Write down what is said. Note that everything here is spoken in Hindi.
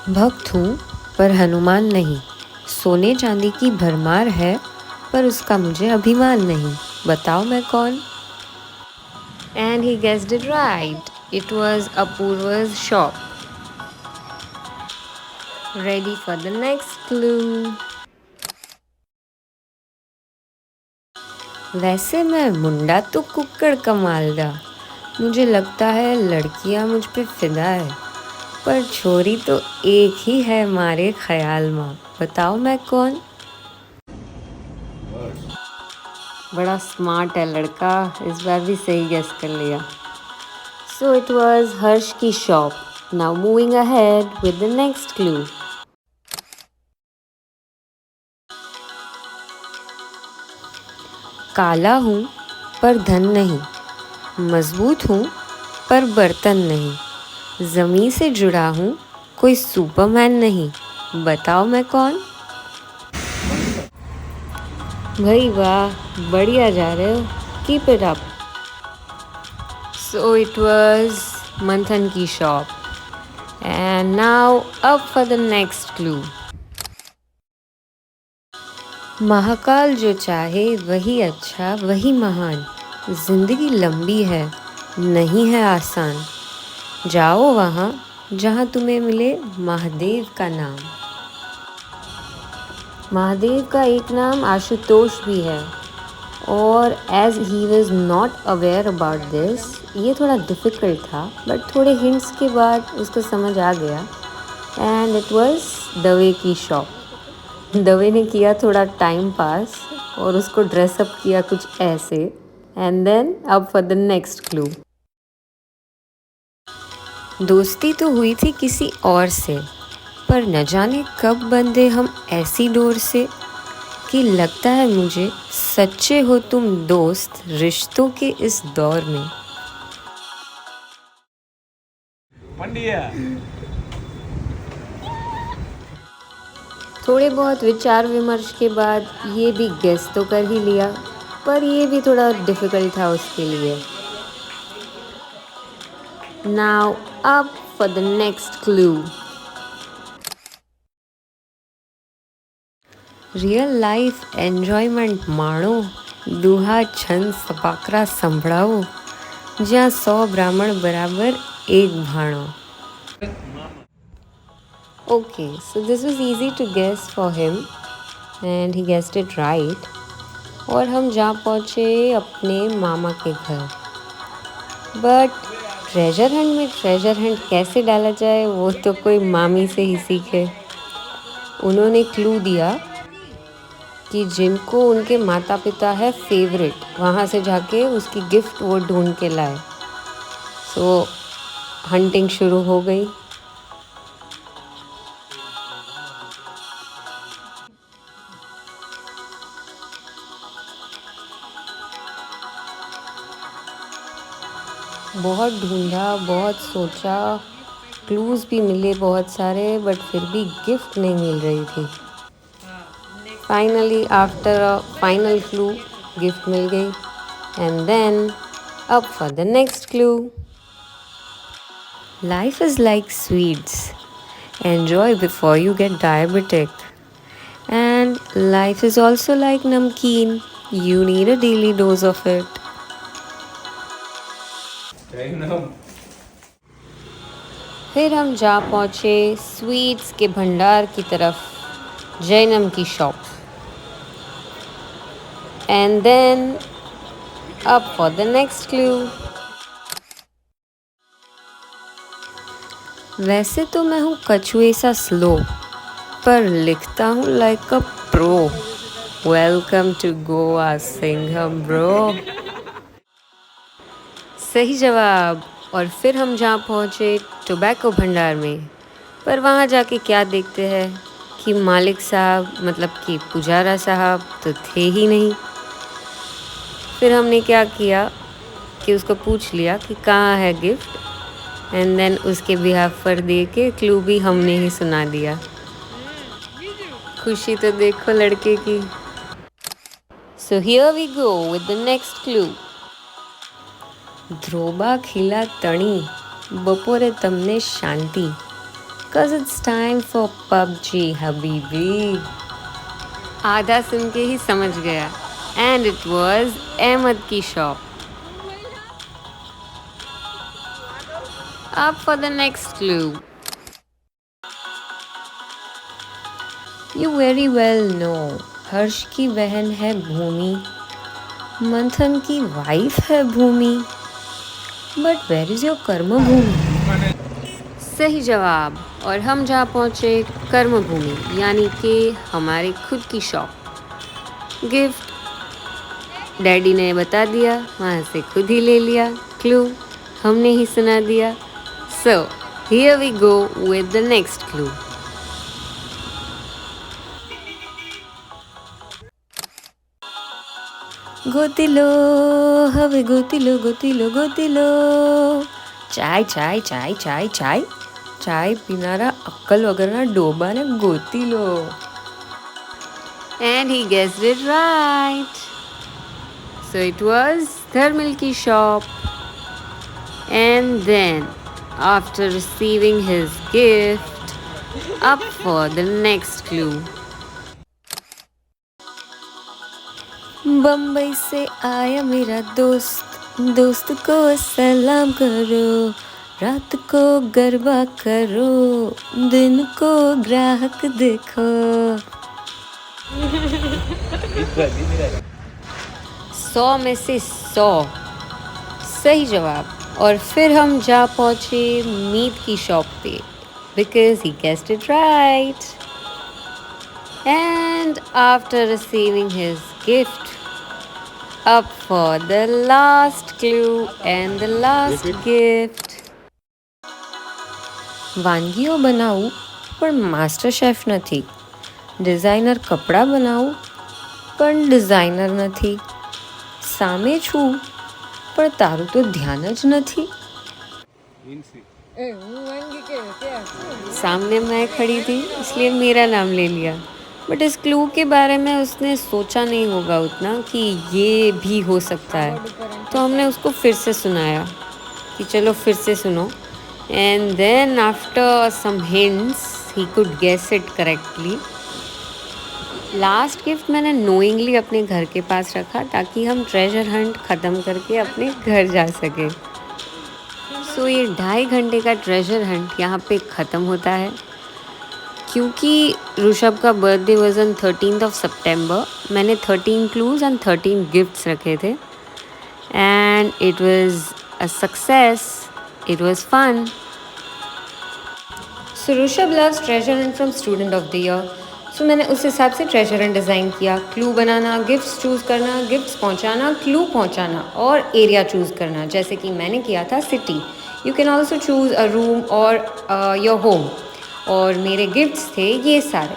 भक्त हूँ पर हनुमान नहीं, सोने चांदी की भरमार है पर उसका मुझे अभिमान नहीं। बताओ मैं कौन? And he guessed it right. It was Apurva's shop. Ready for the next clue. वैसे मैं मुंडा तो कुक्कड़ कमाल दा, मुझे लगता है लड़कियां मुझ पे फिदा है, पर छोरी तो एक ही है मारे ख्याल माँ। बताओ मैं कौन? बड़ा स्मार्ट है लड़का, इस बार भी सही गेस कर लिया। सो इट वॉज हर्ष की shop. Now moving ahead with the next clue. काला हूँ पर धन नहीं, मजबूत हूँ पर बर्तन नहीं, ज़मीन से जुड़ा हूँ कोई सुपरमैन नहीं। बताओ मैं कौन? भाई वाह, बढ़िया जा रहे हो, keep it up. So it was मंथन की शॉप। And now up for the next clue. Mahakal जो चाहे वही अच्छा वही महान, जिंदगी लंबी है नहीं है आसान, जाओ वहाँ जहाँ तुम्हें मिले महादेव का नाम। महादेव का एक नाम आशुतोष भी है, और as he was not aware about this, ये थोड़ा डिफ़िकल्ट था बट थोड़े हिंट्स के बाद उसको समझ आ गया। एंड इट वॉज दवे की शॉप। दवे ने किया थोड़ा टाइम पास और उसको ड्रेसअप किया कुछ ऐसे। एंड देन अब फॉर द नेक्स्ट क्लू। दोस्ती तो हुई थी किसी और से, पर न जाने कब बंधे हम ऐसी डोर से कि लगता है मुझे सच्चे हो तुम दोस्त रिश्तों के इस दौर में। थोड़े बहुत विचार विमर्श के बाद ये भी गेस तो कर ही लिया, पर ये भी थोड़ा डिफिकल्ट था उसके लिए। Now up for the next clue. Real life enjoyment माणो, दुहा छंद सपाकरा संभળાવો, જ્યાં 100 ब्राह्मण बराबर एक भाणो। Okay, so this was easy to guess for him and he guessed it right. और हम जा पहुँचे अपने मामा के घर। बट ट्रेजर हंट में ट्रेजर हंट कैसे डाला जाए वो तो कोई मामी से ही सीखे। उन्होंने क्लू दिया कि जिनको उनके माता पिता है फेवरेट, वहाँ से जाके उसकी गिफ्ट वो ढूंढ के लाए। सो हंटिंग शुरू हो गई। बहुत ढूंढा, बहुत सोचा, क्लूज़ भी मिले बहुत सारे, बट फिर भी गिफ्ट नहीं मिल रही थी। Finally after a final clue gift मिल गई। And then up for the next clue. Life is like sweets, enjoy before you get diabetic, and life is also like namkeen, you need a daily dose of it. फिर हम जा पहुँचे स्वीट्स के भंडार की तरफ, जैनम की शॉप। And then up for the next clue. वैसे तो मैं हूँ कछुए सा स्लो, पर लिखता हूँ like a pro. Welcome to Goa Singham bro. सही जवाब। और फिर हम जहाँ पहुँचे टोबैको भंडार में, पर वहाँ जाके क्या देखते हैं कि मालिक साहब मतलब कि पुजारा साहब तो थे ही नहीं। फिर हमने क्या किया कि उसको पूछ लिया कि कहाँ है गिफ्ट, एंड देन उसके बिहाफ पर दे के क्लू भी हमने ही सुना दिया। खुशी तो देखो लड़के की। So here we go with the next clue. ધ્રોબા ખીલા તણી, બપોરે તમને શાંતિ, 'Cause it's time for PUBG, Habibi. आधा सुन के ही समझ गया। एंड इट वॉज अहमद की शॉप। अब for the next clue. You very well know, Harsh की बहन है भूमि, मंथन की वाइफ है Bhumi, but where is your karma bhoomi? सही जवाब। और हम जहाँ पहुँचे कर्म भूमि यानी कि हमारे खुद की शॉप। गिफ्ट डैडी ने बता दिया, वहाँ से खुद ही ले लिया। क्लू हमने ही सुना दिया। So here we go with the next clue. गोतिलो हवे गोतिलो गोतिलो गोतिलो, ચાય ચાય ચાય ચાય ચાય ચાય પીનારા અક્કલ વગરના ડોબાને ગોતી લો. And he guessed it right. So it was Dharmil ki shop. And then, after receiving his gift, up for the next clue. Bombay से आया मेरा दोस्त, दोस्त को सलाम करो, रात को गरबा करो, दिन को ग्राहक देखो. 100 में से 100 सही जवाब. और फिर हम जा पहुँचे मीत की शॉप पे, because he guessed it right. And after receiving his gift, up for the last clue and the last gift. વાનગીઓ બનાવું પણ માસ્ટર શેફ નથી, ડિઝાઇનર કપડાં બનાવું પણ ડિઝાઇનર નથી, સામે છું પણ તારું તો ધ્યાન જ નથી. सामने मैं खड़ी थी इसलिए मेरा नाम ले लिया, बट इस क्लू के बारे में उसने सोचा नहीं होगा उतना कि ये भी हो सकता है, तो हमने उसको फिर से सुनाया कि चलो फिर से सुनो. And then after some hints he could guess it correctly. Last gift मैंने नोइंगली अपने घर के पास रखा ताकि हम ट्रेजर हंट ख़त्म करके अपने घर जा सके. सो ये 2.5 घंटे का ट्रेजर हंट यहाँ पे ख़त्म होता है. क्योंकि ऋषभ का birthday was on 13th of September, मैंने 13 क्लूज एंड 13 गिफ्ट्स रखे थे. And it was a success, it was fun. So Rishabh loves treasure hunt from student of the year. So मैंने उस हिसाब से ट्रेजर हंट डिज़ाइन किया. क्लू बनाना, गिफ्ट्स चूज़ करना, गिफ्ट्स पहुँचाना, क्लू पहुँचाना और एरिया चूज़ करना. जैसे कि मैंने किया था city. You can also choose a room और योर होम. और मेरे गिफ्ट्स थे ये सारे.